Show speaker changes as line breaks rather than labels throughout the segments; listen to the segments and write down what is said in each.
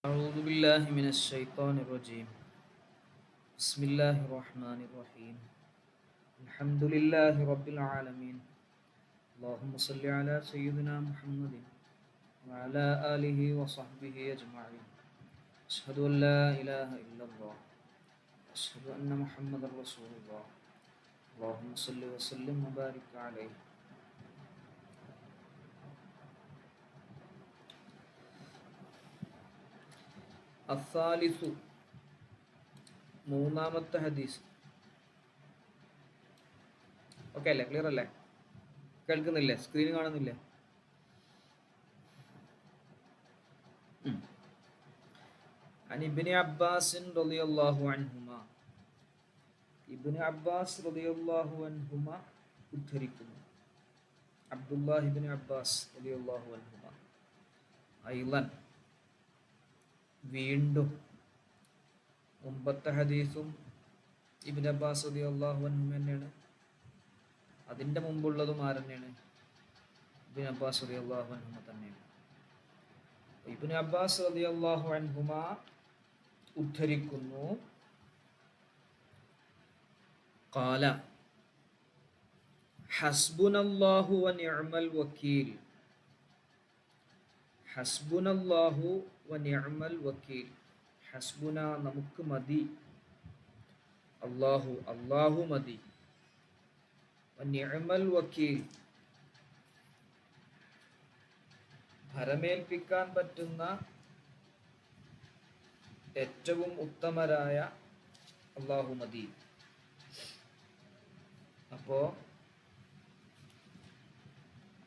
أعوذ بالله من الشيطان الرجيم. بسم الله الرحمن الرحيم. الحمد لله رب العالمين. اللهم صل على سيدنا محمد وعلى آله وصحبه أجمعين. أشهد أن لا إله إلا الله. أشهد أن محمد رسول الله. اللهم صل وسلم وبارك عليه. الثالث മൂന്നാമത്തെ ഹദീസ്. ഓക്കെ അല്ലേ? ക്ലിയർ അല്ലേ? കേൾക്കുന്നില്ലേ? സ്ക്രീൻ കാണുന്നില്ലേ? عن ابن عباس رضي الله عنهما. ഇബ്നു അബ്ബാസ് റളിയല്ലാഹു അൻഹുമ ഉദ്ധരിക്കുന്നു. അബ്ദുല്ലാഹി ഇബ്നു അബ്ബാസ് റളിയല്ലാഹു അൻഹുമ ഐലൻ, വീണ്ടും മുമ്പത്തെ ഹദീസും ഇബ്നു അബ്ബാസ് റളിയല്ലാഹു അൻഹു തന്നെയാണ്. അതിൻ്റെ മുമ്പുള്ളതും ആരെന്നെയാണ്? ഇബ്നു അബ്ബാസ് റളിയല്ലാഹു അൻഹു തന്നെയാണ്. ഇബ്നു അബ്ബാസ് റളിയല്ലാഹു അൻഹുമ ഉദ്ധരിക്കുന്നു, ഖാല ഹസ്ബുനല്ലാഹു വനിഅമൽ വക്കീൽ. ഹസ്ബുനല്ലാഹു വനിഅമൽ വക്കീൽ. ഹസ്ബുന നമുക്ക് മതി, അല്ലാഹു അല്ലാഹു മതി, വനിഅമൽ വക്കീൽ ഭരമേൽപ്പിക്കാൻ പറ്റുന്ന ഏറ്റവും ഉത്തമരായ അല്ലാഹു മതി. അപ്പോ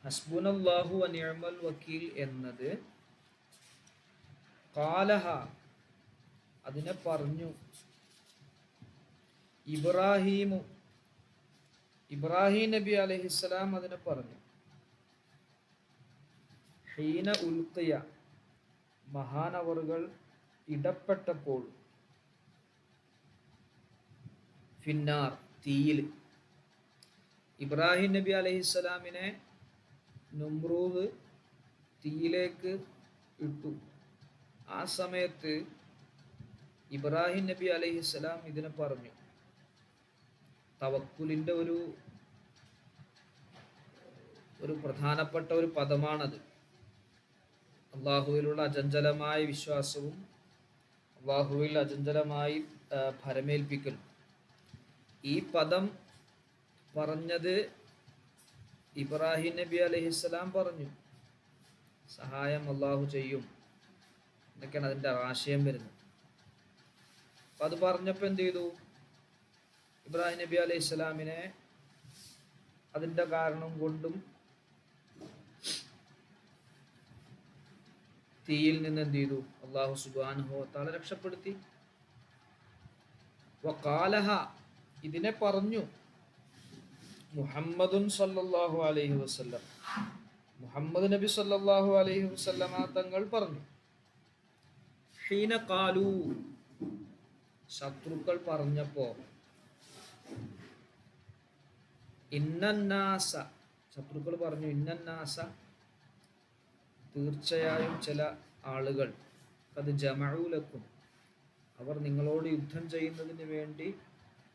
ഹസ്ബുനല്ലാഹു വനിഅമൽ വക്കീൽ എന്നത് ഖാലഹ, അതിനെ പറഞ്ഞു ഇബ്രാഹീം നബി അലൈഹിസ്സലാം അതിനെ പറഞ്ഞു. ഹീന ഉൽഖിയ, മഹാനവറുകൾ ഇടപെട്ടപ്പോൾ, ഫിന്നാർ, തീയിൽ. ഇബ്രാഹിം നബി അലൈഹിസ്സലാമിനെ നമ്രൂദ് തീയിലേക്ക് ഇട്ടു. ആ സമയത്ത് ഇബ്രാഹിം നബി അലൈഹിസ്സലാം ഇതിനെ പറഞ്ഞു. തവക്കുലിൻ്റെ ഒരു പ്രധാനപ്പെട്ട ഒരു പദമാണത്. അള്ളാഹുവിലുള്ള അചഞ്ചലമായ വിശ്വാസവും അള്ളാഹുവിൽ അചഞ്ചലമായി ഭരമേൽപ്പിക്കലും. ഈ പദം പറഞ്ഞത് ഇബ്രാഹിം നബി അലൈഹിസ്സലാം പറഞ്ഞു. സഹായം അള്ളാഹു ചെയ്യും എന്നൊക്കെയാണ് അതിൻ്റെ ആശയം വരുന്നത്. അപ്പം അത് പറഞ്ഞപ്പോൾ എന്ത് ചെയ്തു? ഇബ്രാഹിം നബി അലൈഹിസ്സലാമിനെ അതിൻ്റെ കാരണം കൊണ്ടും തീയിൽ നിന്ന് എന്ത് ചെയ്തു? അല്ലാഹു സുബ്ഹാനഹു വ തആല രക്ഷപ്പെടുത്തി. വഖാലഹ, ഇതിനെ പറഞ്ഞു മുഹമ്മദുൻ സല്ലല്ലാഹു അലൈഹി വസല്ലം, മുഹമ്മദ് നബി സല്ലല്ലാഹു അലൈഹി വസല്ലമ തങ്ങൾ പറഞ്ഞു. ഹീന ഖാലു, ശത്രുക്കൾ പറഞ്ഞപ്പോ, ഇന്നന്നാസ, ശത്രുക്കൾ പറഞ്ഞു, ഇന്നന്നാസ, തീർച്ചയായും ചില ആളുകൾ, അത് ജമഉലക്കും, അവർ നിങ്ങളോട് യുദ്ധം ചെയ്യുന്നതിന് വേണ്ടി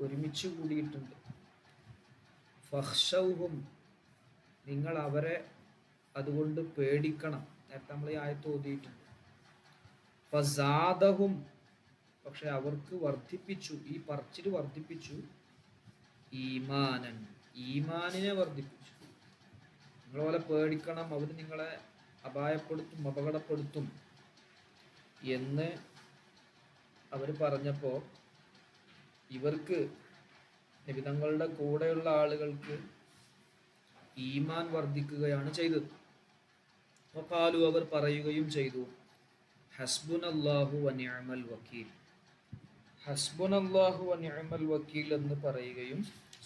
ഒരുമിച്ച് കൂടിയിട്ടുണ്ട്. ഫഖ്ശൗഹും, നിങ്ങൾ അവരെ അതുകൊണ്ട് പേടിക്കണം. നേരത്തെ നമ്മൾ ഈ ആയത്ത് ഓതിയിട്ടുണ്ട്. ഫസാദഹും, പക്ഷെ അവർക്ക് വർദ്ധിപ്പിച്ചു, ഈ പറച്ചിൽ വർദ്ധിപ്പിച്ചു, ഈമാനൻ, ഈമാനിനെ വർദ്ധിപ്പിച്ചു. നിങ്ങളെ പേടിക്കണം, അവർ നിങ്ങളെ അപായപ്പെടുത്തും, അപകടപ്പെടുത്തും എന്ന് അവർ പറഞ്ഞപ്പോൾ ഇവർക്ക്, നബി തങ്ങളുടെ കൂടെയുള്ള ആളുകൾക്ക് ഈമാൻ വർദ്ധിക്കുകയാണ് ചെയ്തത്. വഖാലു, അവർ പറയുകയും ചെയ്തു, ഹസ്ബുനല്ലാഹു വനിഅമൽ വക്കീൽ, ഹസ്ബുനല്ലാഹു വനിഅമൽ വക്കീൽ എന്ന് പറയുകയും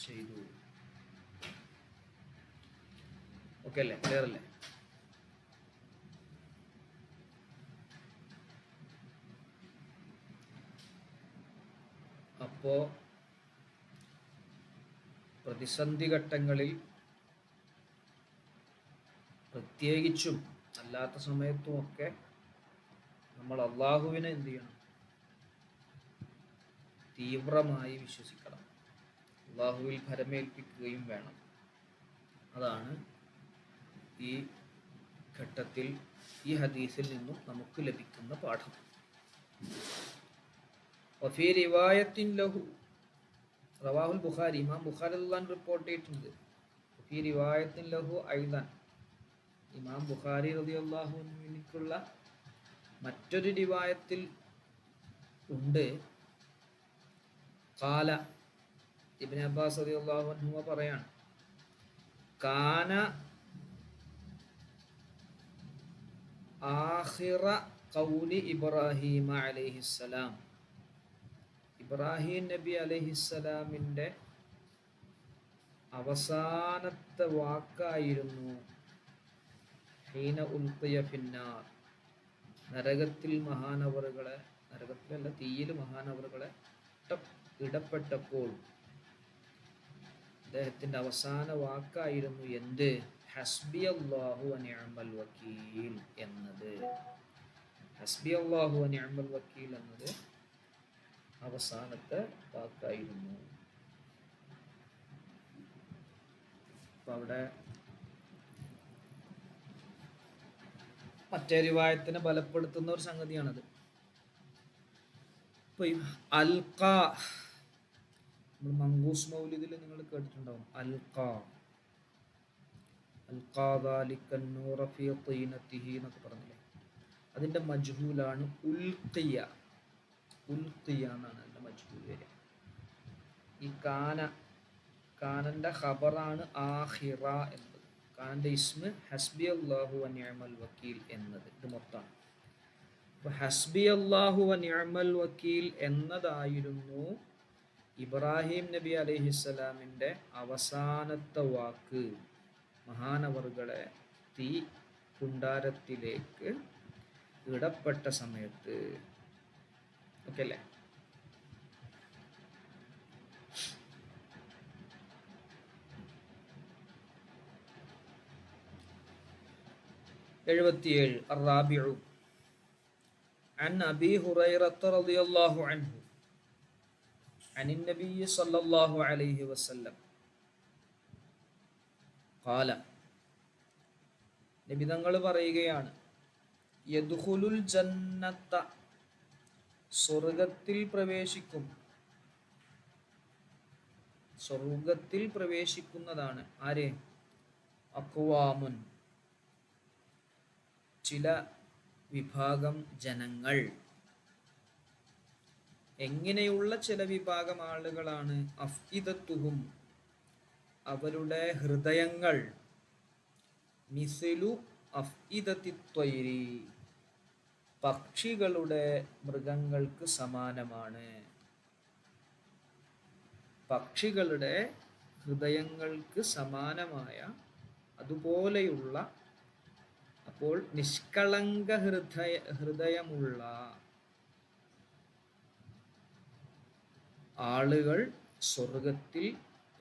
ചെയ്തു. ഓക്കെ അല്ലേ? ക്ലിയർ അല്ലേ? അപ്പോ പ്രതിസന്ധി ഘട്ടങ്ങളിൽ, പ്രത്യേകിച്ചും അല്ലാത്ത സമയത്തുമൊക്കെ നമ്മൾ അള്ളാഹുവിനെ എന്ത് ചെയ്യണം? തീവ്രമായി വിശ്വസിക്കണം, അള്ളാഹുവിൽ ഭരമേൽപ്പിക്കുകയും വേണം. അതാണ് ഈ ഘട്ടത്തിൽ ഈ ഹദീസിൽ നിന്നും നമുക്ക് ലഭിക്കുന്ന പാഠം. വഫീ റിവായത്തിൻ ലഹു, റവാഹുൽ ബുഖാരി, ഇമാം ബുഖാരി റിപ്പോർട്ട് ചെയ്തിട്ടുണ്ട്. വഫീ റിവായത്തിൻ ലഹു ഐദൻ, ഇമാം ബുഖാരി റളിയല്ലാഹു അൻഹുവിനുള്ള മറ്റൊരു റിവായത്തിൽ ഉണ്ട്. ഖാല, ഇബ്നു അബ്ബാസ് റളിയല്ലാഹു അൻഹു പറയാണ്, കാന ആഖിറ ഖൗലി ഇബ്രാഹിം അലൈഹിസ്സലാം, ഇബ്രാഹിം നബി അലൈഹിസ്സലാമിൻ്റെ അവസാനത്തെ വാക്കായിരുന്നു ഹീന ഉൽഖിയ ഫിന്നാർ, നരകത്തിൽ മഹാനവറുകളെ, നരകത്തിലല്ല തീയിൽ മഹാനവറുകളെ ഇടപെട്ടപ്പോൾ അദ്ദേഹത്തിൻ്റെ അവസാന വാക്കായിരുന്നു എന്ത്? ഹസ്ബി അല്ലാഹു വനിഅമൽ വക്കീൽ എന്നത്. ഹസ്ബി അല്ലാഹു വനിഅമൽ വക്കീൽ എന്നത് അവസാനത്തെ വാക്കായിരുന്നു. അപ്പൊ അവിടെ മറ്റേ റിവായത്തിനെ ബലപ്പെടുത്തുന്ന ഒരു സംഗതിയാണത്. ഇപ്പൊ അൽഖ, നമ്മൾ മങ്കൂസ് മൗലിദിൽ നിങ്ങൾ കേട്ടിട്ടുണ്ടാവും, അൽഖ അൽഖാദാലിക്കന്നൂറ ഫീ ഖീനതിഹി എന്നൊക്കെ പറഞ്ഞില്ലേ, അതിൻ്റെ മജ്ഹൂലാണ് ഉൽഖിയ. ഉൽഖിയ എന്നാണ് അതിൻ്റെ മജ്ഹൂൽ വരിക. ഈ കാനൻ്റെ ഖബറാണ് ആഖിറ എന്നത്, കാനൻ്റെ ഇസ്മ് ഹസ്ബി അല്ലാഹു വനിഅമൽ വക്കീൽ എന്നത്. ഇത് മൊത്തമാണ്. അപ്പോൾ ഹസ്ബി അല്ലാഹു വനിഅമൽ വക്കീൽ എന്നതായിരുന്നു ഇബ്രാഹിം നബി അലൈഹിസ്സലാമിൻ്റെ അവസാനത്തെ വാക്ക് മഹാനവറുകളെ തീ കുണ്ടാരത്തിലേക്ക് ഇടപെട്ട സമയത്ത്. ഓക്കെ അല്ലേ? എഴുപത്തിയേഴ്. അറാബിഉ അൻ അബീ ഹുറൈറത്ത റളിയല്ലാഹു അൻഹു അനിൻ നബിയ്യി സ്വല്ലല്ലാഹു അലൈഹി വസല്ലം ഖാല, നബി തങ്ങൾ പറയുകയാണ്, യദ്ഖുലുൽ ജന്നത്ത, സ്വർഗത്തിൽ പ്രവേശിക്കും, സ്വർഗത്തിൽ പ്രവേശിക്കുന്നതാണ് ആര്? അഖ്വാമുൻ, ചില വിഭാഗം ജനങ്ങൾ. എങ്ങനെയുള്ള ചില വിഭാഗം ആളുകളാണ്? അഫ്ഇദത്തുഹും, അവരുടെ ഹൃദയങ്ങൾ, മിസ്ലു അഫ്ഇദത്തി ത്വയ്രി, പക്ഷികളുടെ, മൃഗങ്ങൾക്ക് സമാനമാണ്. പക്ഷികളുടെ ഹൃദയങ്ങൾക്ക് സമാനമായ അതുപോലെയുള്ള, അപ്പോൾ നിഷ്കളങ്ക ഹൃദയമുള്ള ആളുകൾ സ്വർഗത്തിൽ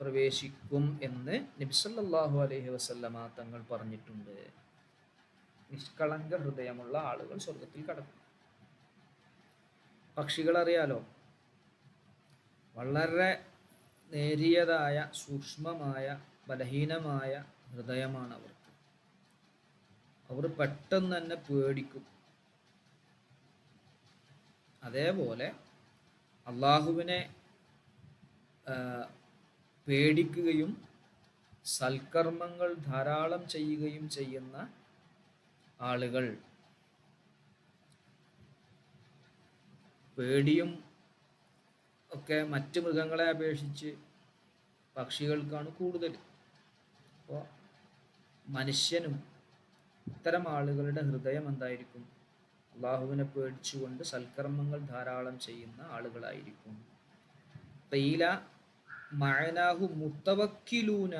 പ്രവേശിക്കും എന്ന് നബി സല്ലല്ലാഹു അലൈഹി വസല്ലമ തങ്ങൾ പറഞ്ഞിട്ടുണ്ട്. നിഷ്കളങ്ക ഹൃദയമുള്ള ആളുകൾ സ്വർഗത്തിൽ കടക്കും. പക്ഷികളറിയാലോ, വളരെ നേരിയതായ, സൂക്ഷ്മമായ, ബലഹീനമായ ഹൃദയമാണ് അവർക്ക്. അവർ പെട്ടെന്ന് തന്നെ പേടിക്കും. അതേപോലെ അള്ളാഹുവിനെ പേടിക്കുകയും സൽക്കർമ്മങ്ങൾ ധാരാളം ചെയ്യുകയും ചെയ്യുന്ന ആളുകൾ, പേടിയും ഒക്കെ മറ്റ് മൃഗങ്ങളെ അപേക്ഷിച്ച് പക്ഷികൾക്കാണ് കൂടുതൽ. അപ്പോൾ മനുഷ്യനും ഇത്തരം ആളുകളുടെ ഹൃദയം എന്തായിരിക്കും? അള്ളാഹുവിനെ പേടിച്ചുകൊണ്ട് സൽക്കർമ്മങ്ങൾ ധാരാളം ചെയ്യുന്ന ആളുകളായിരിക്കും. ഖീല മഅനാഹു മുത്തവക്കിലൂന,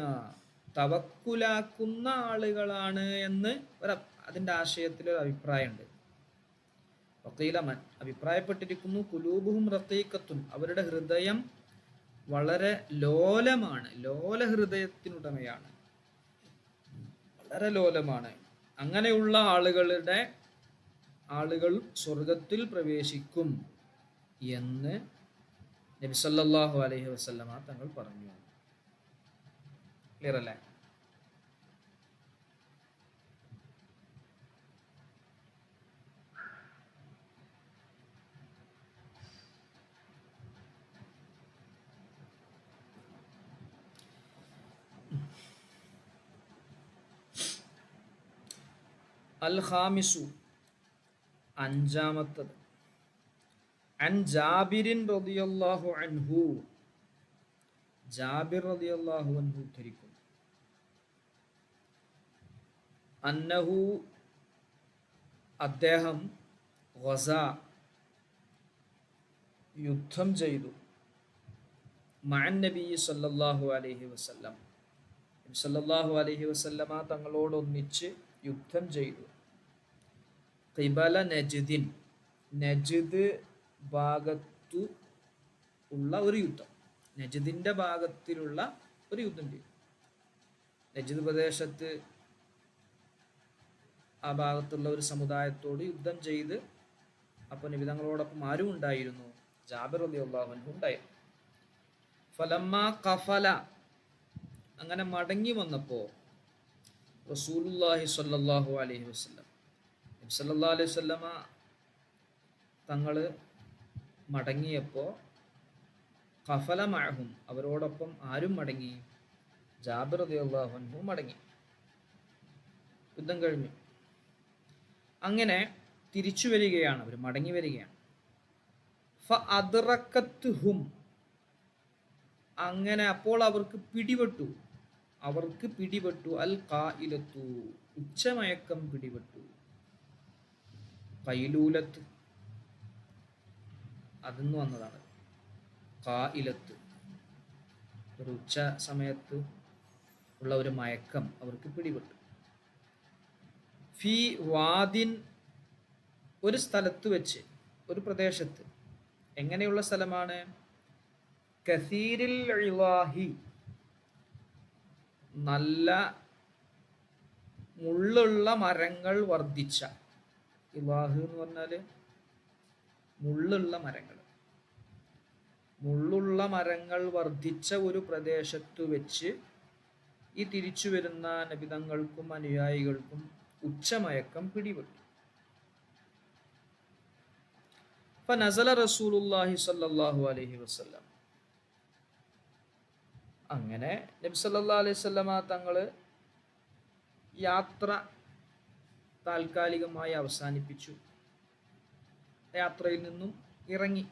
തവക്കുലാക്കുന്ന ആളുകളാണ് എന്ന് അതിൻ്റെ ആശയത്തിൽ ഒരു അഭിപ്രായമുണ്ട്. വഖീല മൻ, അഭിപ്രായപ്പെട്ടിരിക്കുന്നു, ഖുലൂബുഹും റഖീഖത്തുൻ, അവരുടെ ഹൃദയം വളരെ ലോലമാണ്, ലോല ഹൃദയത്തിനുടമയാണ്, വളരെ ലോലമാണ്. അങ്ങനെയുള്ള ആളുകളുടെ ആളുകൾ സ്വർഗത്തിൽ പ്രവേശിക്കും എന്ന് നബി സല്ലല്ലാഹു അലൈഹി വസല്ലമ തങ്ങൾ പറഞ്ഞു. ക്ലിയർ അല്ലേ? അൽ ഖാമിസു, അഞ്ചാമത്തത്, അൻ ജാബിരിൻ റളിയല്ലാഹു അൻഹു, ജാബിർ റളിയല്ലാഹു അൻഹു ഉദ്ധരിക്കുന്നു, അന്നഹു, അദ്ദേഹം, ഗസ, യുദ്ധം ചെയ്തു, മഅൻ നബി സല്ലല്ലാഹു അലൈഹി വസല്ലം, നബി സല്ലല്ലാഹു അലൈഹി വസല്ലമ തങ്ങളോടൊന്നിച്ച് യുദ്ധം ചെയ്തു, ഖിബല നജ്ദിൻ, നജ്ദ് ഭാഗത്തു ഉള്ള ഒരു യുദ്ധം, നജ്ദിന്റെ ഭാഗത്തിലുള്ള ഒരു യുദ്ധം ചെയ്തു. നജ്ദ് പ്രദേശത്ത് ആ ഭാഗത്തുള്ള ഒരു സമുദായത്തോട് യുദ്ധം ചെയ്ത്, അപ്പോൾ നബി തങ്ങളോടൊപ്പം ആരും ഉണ്ടായിരുന്നു? ജാബിർ റളിയല്ലാഹു അൻഹു ഉണ്ടായിരുന്നു. ഫലമ്മ ഖഫല, അങ്ങനെ മടങ്ങി വന്നപ്പോൾ റസൂലുള്ളാഹി സ്വല്ലല്ലാഹു അലൈഹി വസല്ലം, നബി സല്ലല്ലാഹു അലൈഹി വസല്ലമ തങ്ങൾ മടങ്ങിയപ്പോൾ ഖഫല മഅഹും, അവരോടൊപ്പം ആരും മടങ്ങി? ജാബിർ റളിയല്ലാഹു അൻഹു മടങ്ങി. യുദ്ധം കഴിഞ്ഞു. അങ്ങനെ തിരിച്ചു വരികയാണ്, അവർ മടങ്ങി വരികയാണ്. ഫഅദ്റകത്ഹും, അങ്ങനെ അപ്പോൾ അവർക്ക് പിടിപെട്ടു അൽ ഖായിലത്തു, ഉച്ചമയക്കം പിടിപെട്ടു. ഖൈലൂലത്ത് അതിന്ന് വന്നതാണ്. ഖായിലത്ത്, ഒരു ഉച്ച സമയത്ത് ഉള്ള ഒരു മയക്കം അവർക്ക് പിടിപെട്ടു. ഫി വാദിൻ, ഒരു സ്ഥലത്ത് വെച്ച്, ഒരു പ്രദേശത്ത്. എങ്ങനെയുള്ള സ്ഥലമാണ്? കസീരിൽ ഇളാഹി, നല്ല മുള്ളുള്ള മരങ്ങൾ വർദ്ധിച്ച, ഇളാഹ് എന്ന് പറഞ്ഞാൽ മുള്ളുള്ള മരങ്ങൾ, മുള്ളുള്ള മരങ്ങൾ വർദ്ധിച്ച ഒരു പ്രദേശത്ത് വെച്ച് ഈ തിരിച്ചു വരുന്ന നബിതങ്ങൾക്കും അനുയായികൾക്കും ഉച്ചമയക്കം പിടിപെട്ടു. ഫനസല റസൂലുള്ളാഹി സ്വല്ലല്ലാഹു അലൈഹി വസല്ലം, അങ്ങനെ നബി സല്ലല്ലാഹു അലൈഹി വസല്ലമ തങ്ങള് യാത്ര താൽക്കാലികമായി അവസാനിപ്പിച്ചു, യാത്രയിൽ നിന്നും ഇറങ്ങി.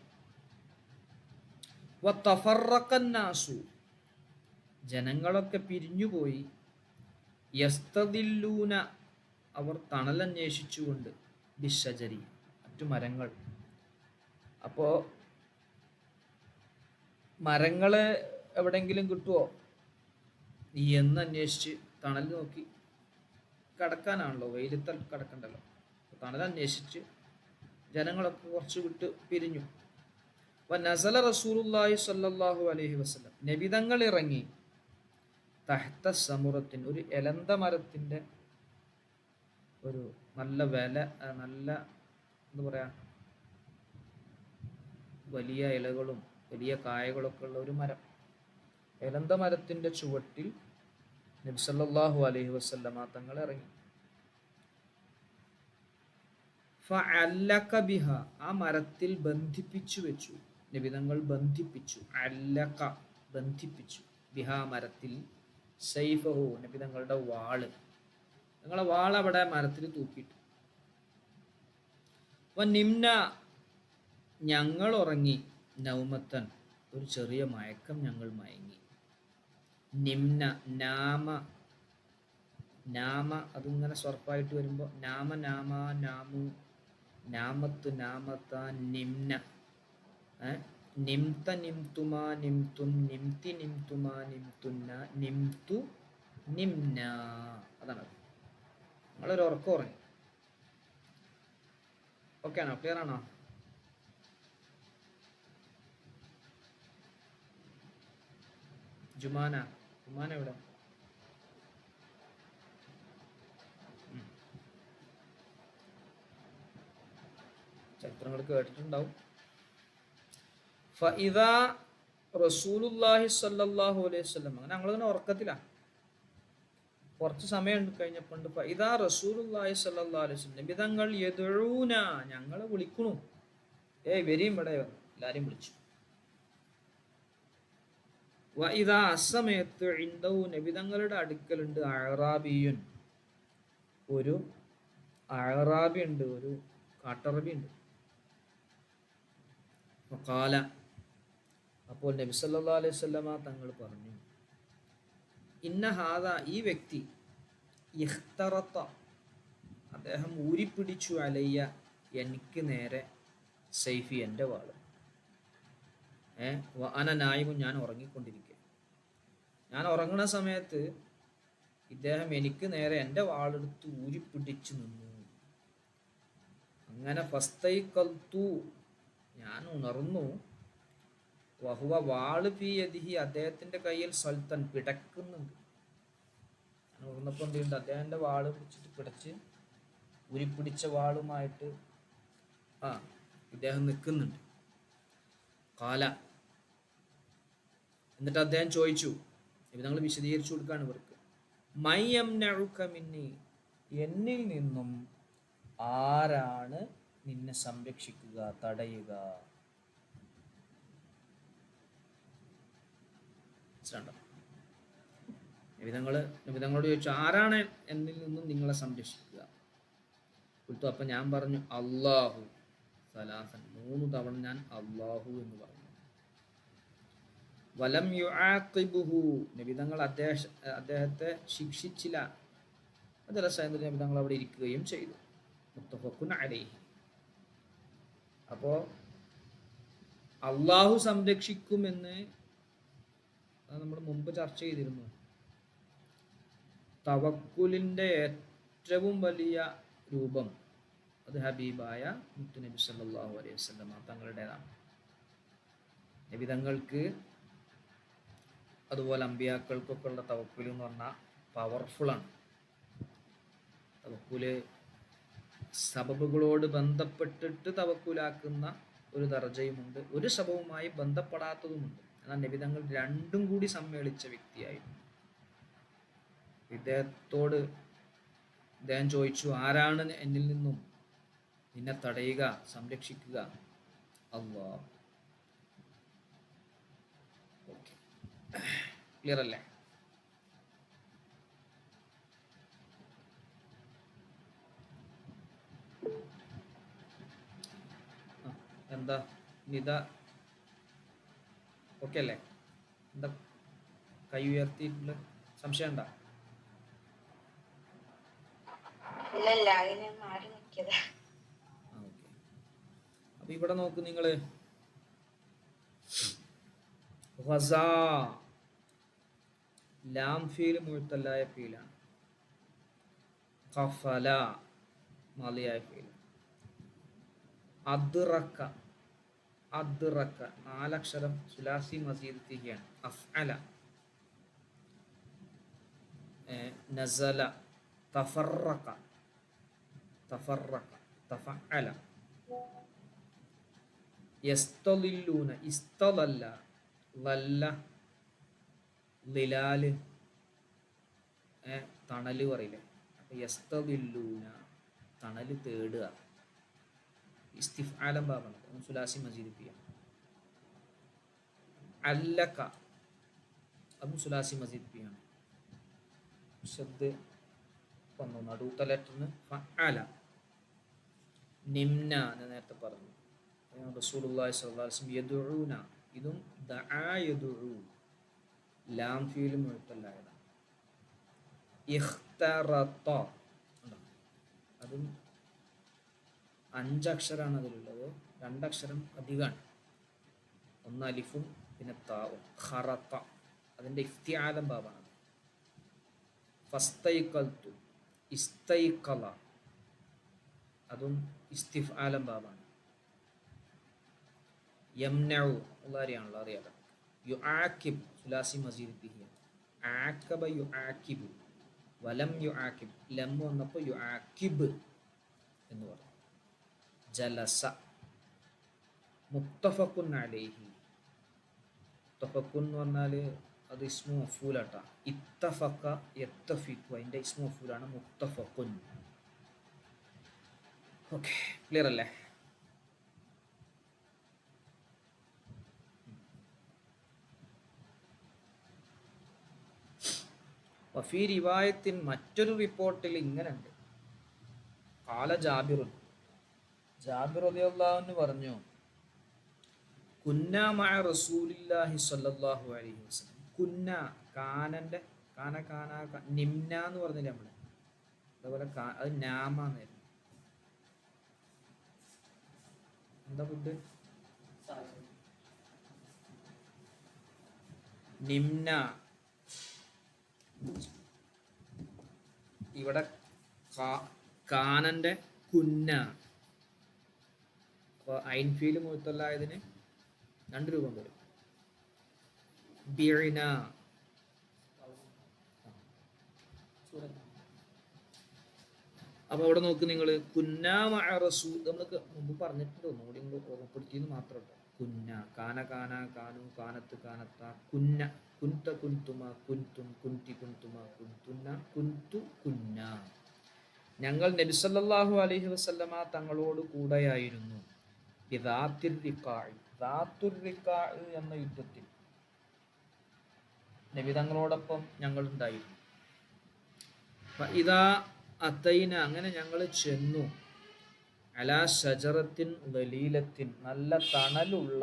വതഫറഖന്നാസു, ജനങ്ങളൊക്കെ പിരിഞ്ഞുപോയി. യസ്തദില്ലൂന, അവർ തണലന്വേഷിച്ചുകൊണ്ട്, ബിശ്ശജരി, മറ്റു മരങ്ങൾ. അപ്പോൾ മരങ്ങള് എവിടെയെങ്കിലും കിട്ടുമോ എന്ന് അന്വേഷിച്ച് തണൽ നോക്കി. കടക്കാനാണല്ലോ, വെയിലത്ത് കടക്കണ്ടല്ലോ. തണൽ അന്വേഷിച്ച് ജനങ്ങളൊക്കെ കുറച്ച് വിട്ട് പിരിഞ്ഞു. നസല റസൂലുള്ളാഹി സ്വല്ലല്ലാഹു അലൈഹി വസല്ലം, നബിതങ്ങൾ ഇറങ്ങി. തഹ്ത സമുറത്തിൻ, ഒരു എലന്ത മരത്തിൻ്റെ ഒരു നല്ല നല്ല എന്താ പറയാ, വലിയ ഇലകളും വലിയ കായകളൊക്കെ ഉള്ള ഒരു മരം, എലന്ത മരത്തിൻ്റെ ചുവട്ടിൽ നബി സല്ലല്ലാഹു അലൈഹി വസല്ലമ തങ്ങൾ ഇറങ്ങി. ഫഅല്ലക ബിഹ, ആ മരത്തിൽ ബന്ധിപ്പിച്ചു വെച്ചു. നബിതങ്ങൾ ബന്ധിപ്പിച്ചു. അല്ലക, ബന്ധിപ്പിച്ചു. ബിഹ, മരത്തിൽ. സൈഫഹു, നബിതങ്ങളുടെ വാള്. നിങ്ങളെ വാൾ അവിടെ മരത്തിൽ തൂക്കിയിട്ടു. നിമ്ന, ഞങ്ങൾ ഉറങ്ങി. നൗമത്തൻ, ഒരു ചെറിയ മയക്കം ഞങ്ങൾ മയങ്ങി. നിമ്ന, നാമ അതിങ്ങനെ സ്വർപ്പായിട്ട് വരുമ്പോൾ നാമ, നാമു, നാമത്ത്, നാമത്ത, നിമ്ന. നിംത, നിംതുമാ, നിംതും, നിംതി, നിംതുമാ, നിംതുന്ന, നിംതു, നിംന. അതാണ്. നിങ്ങളൊരു ഉറക്കം ഉറങ്ങി. ഓക്കെ ആണോ? ക്ലിയർ ആണോ? ജുമാന എവിടെ? ചരിത്രങ്ങൾ കേട്ടിട്ടുണ്ടാവും. ഫഇദാ റസൂലുള്ളാഹി സ്വല്ലല്ലാഹു അലൈഹി വസല്ലം, അങ്ങനെ ഞങ്ങളിങ്ങനെ ഉറക്കത്തിലാണ്. കുറച്ച് സമയം കഴിഞ്ഞപ്പോൾ ഫഇദാ റസൂലുള്ളാഹി സ്വല്ലല്ലാഹു അലൈഹി വസല്ലം, നബി തങ്ങൾ യദ്ഊന, ഞങ്ങളെ വിളിക്കണു. വരീം ഇവിടെ, എല്ലാവരെയും വിളിച്ചു. വഇദാ, അസമയത്ത് ഇൻദഹു, നബി തങ്ങളുടെ അടുക്കലുണ്ട് അഅറാബിയുൻ, ഒരു അഅറാബി ഉണ്ട്, ഒരു കാട്ടറബി ഉണ്ട്. വഖാല, അപ്പോൾ നബി സല്ലല്ലാഹു അലൈഹി വസല്ലമ തങ്ങൾ പറഞ്ഞു, ഇന്ന ഹാദാ, ഈ വ്യക്തി, ഇഖ്തറത്ത, അദ്ദേഹം ഊരിപ്പിടിച്ചു, അലയ്യ, എനിക്ക് നേരെ, സൈഫി, എൻ്റെ വാള്. അന നായിമുൻ, ഞാൻ ഉറങ്ങിക്കൊണ്ടിരിക്കുക. ഞാൻ ഉറങ്ങുന്ന സമയത്ത് ഇദ്ദേഹം എനിക്ക് നേരെ എൻ്റെ വാളെടുത്ത് ഊരിപ്പിടിച്ചു നിന്നു. അങ്ങനെ ഫസ്തൈഖൽതു, ഞാൻ ഉണർന്നു. വഹുവ, വാള് ഫീ യദിഹി, അദ്ദേഹത്തിൻ്റെ കയ്യിൽ, സൽത്തൻ, പിടക്കുന്നുണ്ട്. ഞാൻ ഉണർന്നപ്പോൾ എന്ത് ചെയ്യുന്നുണ്ട്, അദ്ദേഹത്തിൻ്റെ വാള് പിടിച്ചിട്ട് പിടച്ച് ഊരിപ്പിടിച്ച വാളുമായിട്ട് ഇദ്ദേഹം നിൽക്കുന്നുണ്ട്. കാല, എന്നിട്ട് അദ്ദേഹം ചോദിച്ചു, ഇവ ഞങ്ങൾ വിശദീകരിച്ചു കൊടുക്കുകയാണ് ഇവർക്ക്. മൈ യംനഉക മിന്നി, എന്നിൽ നിന്നും ആരാണ് നിന്നെ സംരക്ഷിക്കുക, തടയുക? നബിതങ്ങളോട് ചോദിച്ചു, ആരാണ് എന്നിൽ നിന്നും നിങ്ങളെ സംരക്ഷിക്കുക? അപ്പം ഞാൻ പറഞ്ഞു, അല്ലാഹു സലാസൻ, 3 തവണ ഞാൻ അല്ലാഹു എന്ന് പറഞ്ഞു. വലം യുആഖിബുഹു, നബിതങ്ങൾ അദ്ദേഹത്തെ ശിക്ഷിച്ചില്ല. അതല്ല, നബിതങ്ങൾ അവിടെ ഇരിക്കുകയും ചെയ്തു. മുത്തഫഖുൻ അലൈഹി. അപ്പോൾ അള്ളാഹു സംരക്ഷിക്കുമെന്ന് നമ്മൾ മുമ്പ് ചർച്ച ചെയ്തിരുന്നു. തവക്കുലിൻ്റെ ഏറ്റവും വലിയ രൂപം അത് ഹബീബായ മുത്തുനബി സല്ലല്ലാഹു അലൈഹി വസല്ലം തങ്ങളുടേതാണ്. നബി തങ്ങൾക്ക് അതുപോലെ അമ്പിയാക്കൾക്കൊക്കെ ഉള്ള തവക്കുൽ എന്ന് പറഞ്ഞാൽ പവർഫുള്ളാണ്. തവക്കുല് സബബുകളോട് ബന്ധപ്പെട്ടിട്ട് തവക്കുലാക്കുന്ന ഒരു ദർജയുമുണ്ട്, ഒരു സബബുമായി ബന്ധപ്പെടാത്തതുമുണ്ട്. എന്നാൽ നബി തങ്ങൾ രണ്ടും കൂടി സമ്മേളിച്ച വ്യക്തിയായിരുന്നു. അദ്ദേഹം ചോദിച്ചു, ആരാണ് എന്നിൽ നിന്നും നിന്നെ തടയുക, സംരക്ഷിക്കുക? അല്ലാഹ്. ഓക്കെ, ക്ലിയർ അല്ലേ? എന്താ നിത, ഓക്കെ അല്ലേ? എന്താ കൈ ഉയർത്തിയിട്ടുള്ള സംശയം ഉണ്ടോ? അപ്പൊ ഇവിടെ നോക്ക് നിങ്ങള്, ലാം ഫീല് മുഴുത്തല്ലായ ഫീലാണ്. ഖഫല മാലിയായ ഫീല്. അദ്റക, 4 അക്ഷരം സുലാസി മസീദ് തിഹിയാണ്. അഫ്അല, നസല, തഫറക, തഫഅല. യസ്തളില്ലൂന, ഇസ്തളല്ല, ലല്ല, ലിലാല്, തണല് പറയില്ലേ? അപ്പൊ യസ്തളില്ലൂന, തണല് തേടുക. ഇസ്തിഫ്ആലം ബാബാണ്, സുലാസി മസീദ് തിഹിയാണ്. അല്ലക, അതും സുലാസി മസീദ് തിഹിയാണ്. ശബ്ദ വന്നു നടുത്ത ലെറ്ററിന് ഫഅല. നിംന എന്ന് നേരത്തെ പറഞ്ഞു. റസൂലുള്ളാഹി സ്വല്ലല്ലാഹു അലൈഹി വസല്ലം യദ്ഊന, ഇതും ദആ യദ്ഊ, ലാം ഫീൽ മുഅത്തല്ലായതാണ്. ഇഖ്തറത, അതും 5 അക്ഷരമാണ് അതിലുള്ളത്, 2 അക്ഷരം അധികമാണ്. 1 അലിഫും പിന്നെ താവും. ഖറത, അതിൻ്റെ ഇഫ്തിആലം ബാബാണ്. ഫസ്തൈഖൽതു, ഇസ്തൈഖല, അതും ഇസ്തിഫ്ആലം ബാബാണ്. യംനഉ ഉള്ളാരിയാണല്ലോ, അറിയാലോ. യുആഖിബ് സുലാസി മസീദ് തിഹിയ. ആഖബ യുആഖിബു, വലം യുആഖിബ്, ലം വന്നപ്പോൾ യുആഖിബ് എന്ന് പറഞ്ഞു. ജലസ, മുത്തഫഖുൻ അലൈഹി. മുത്തഫഖുൻ എന്ന് പറഞ്ഞാൽ അത് ഇസ്മു മഫ്ഊലാട്ടാ. ഇത്തഫഖ യത്തഫിഖു അതിൻ്റെ ഇസ്മു മഫ്ഊലാണ് മുത്തഫഖുൻ. ഓക്കെ, ക്ലിയർ അല്ലേ? വഫീ റിവായത്തിൻ മറ്റൊരു റിപ്പോർട്ടിൽ ഇങ്ങനെ ഉണ്ട്. ഖാല ജാബിറുൻ, ജാബിർ റളിയല്ലാഹു അൻഹു പറഞ്ഞു, കുന്ന മഅ റസൂലില്ലാഹി സ്വല്ലല്ലാഹു അലൈഹി വസല്ലം. കുന്ന കാനന്റെ കാന നിംന എന്ന് പറഞ്ഞില്ലേ നമ്മള്, അതുപോലെ അത് നാമാന്നായിരുന്നു. എന്താ ഫുഡ്? നിംന. ഇവിടെ കാനന്റെ കുന്ന. അപ്പൊ ഐൻഫീല് മുഴുത്തല്ലായതിന് 2 രൂപം വരും. ബിഅന. അപ്പൊ അവിടെ നോക്ക് നിങ്ങൾ, കുന്ന മഅ റസൂൽ നമ്മൾക്ക് മുമ്പ് പറഞ്ഞിട്ടുണ്ട്, ഒന്നുകൂടി ഓർമ്മപ്പെടുത്തിയെന്ന് മാത്രമല്ല. കുന്ന കാന കാനു കാനത്ത് കാനത്ത, കുന്ന കുന്ത കുന്തുമ കുന്തും കുന്തി കുന്തുമ കുന്തുന്ന കുന്തു കുന്ന. ഞങ്ങൾ നബി സല്ലല്ലാഹു അലൈഹി വസല്ലമ തങ്ങളോട് കൂടെയായിരുന്നു. ബിദാത്തിർ റിഖാഇ, ദാത്തുർ റിഖാഇ എന്ന യുദ്ധത്തിൽ നബി തങ്ങളോടൊപ്പം ഞങ്ങൾ ഉണ്ടായിരുന്നു. ഇതാ അത്തൈന, അങ്ങനെ ഞങ്ങൾ ചെന്നു. അലാ ഷജറത്തിൻ ദലീലത്തിൻ, നല്ല തണലുള്ള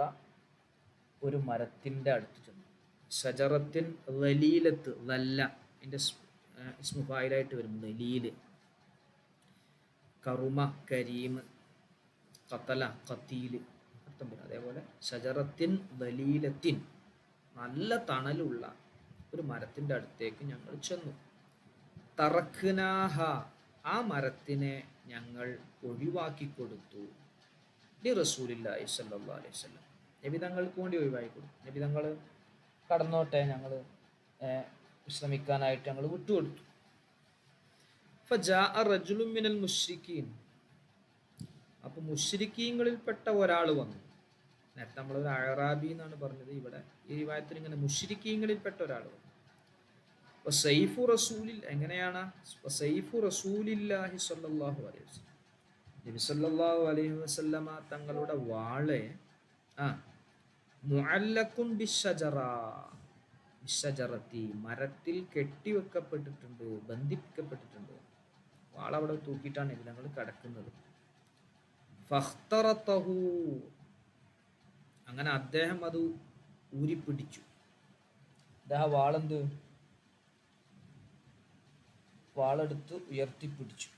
ഒരു മരത്തിൻ്റെ അടുത്ത് ചെന്നു. ഷജറത്തിൻ ദലീലത്ത്, ദല്ല അതിൻ്റെ ഇസ്മു ഫായിലായിട്ട് വരും ദലീല്. കറുമ കരീം, ഖതല ഖതീല് അർത്ഥം വരും. അതേപോലെ ഷജറത്തിൻ ദലീലത്തിൻ, നല്ല തണലുള്ള ഒരു മരത്തിൻ്റെ അടുത്തേക്ക് ഞങ്ങൾ ചെന്നു. തറക്നാഹ, ആ മരത്തിനെ ഞങ്ങൾ ഒഴിവാക്കി കൊടുത്തു. ലി റസൂലില്ലാഹി സ്വല്ലല്ലാഹു അലൈഹി വസല്ലം, നബി തങ്ങൾക്ക് വേണ്ടി ഒഴിവാക്കി കൊടുത്തു. നബി തങ്ങൾ കടന്നോട്ടെ, ഞങ്ങൾ വിശ്രമിക്കാനായിട്ട് ഞങ്ങൾ വിട്ടുകൊടുത്തു. ഫജാഅ റജുലുൻ മിനൽ മുശ്രിക്കീൻ, അപ്പോൾ മുശ്രിക്കീങ്ങളിൽപ്പെട്ട ഒരാൾ വന്നു. നേരത്തെ നമ്മളൊരു അഅറാബി എന്നാണ് പറഞ്ഞത്, ഇവിടെ ഈ റിവായത്തിൽ ഇങ്ങനെ മുശ്രിക്കീങ്ങളിൽപ്പെട്ട ഒരാൾ വന്നു. വസൈഫു റസൂലിൽ, എങ്ങനെയാണ്? വസൈഫു റസൂലില്ലാഹി സ്വല്ലല്ലാഹു അലൈഹി വസല്ലം, നബി സല്ലല്ലാഹു അലൈഹി വസല്ലമ തങ്ങളുടെ വാള് മുഅല്ലഖുൻ ബിശ്ശജറ, ബിശ്ശജറത്തി, മരത്തിൽ കെട്ടിവെക്കപ്പെട്ടിട്ടുണ്ട്, ബന്ധിപ്പിക്കപ്പെട്ടിട്ടുണ്ട്. വാളവിടെ തൂക്കിയിട്ടാണ് നബി തങ്ങൾ കിടക്കുന്നത്. ഫഖ്തറതഹു, അങ്ങനെ അദ്ദേഹം അത് ഊരിപ്പിടിച്ചു. അദ്ദേഹം വാളെടുത്ത് ഉയർത്തിപ്പിടിച്ചു.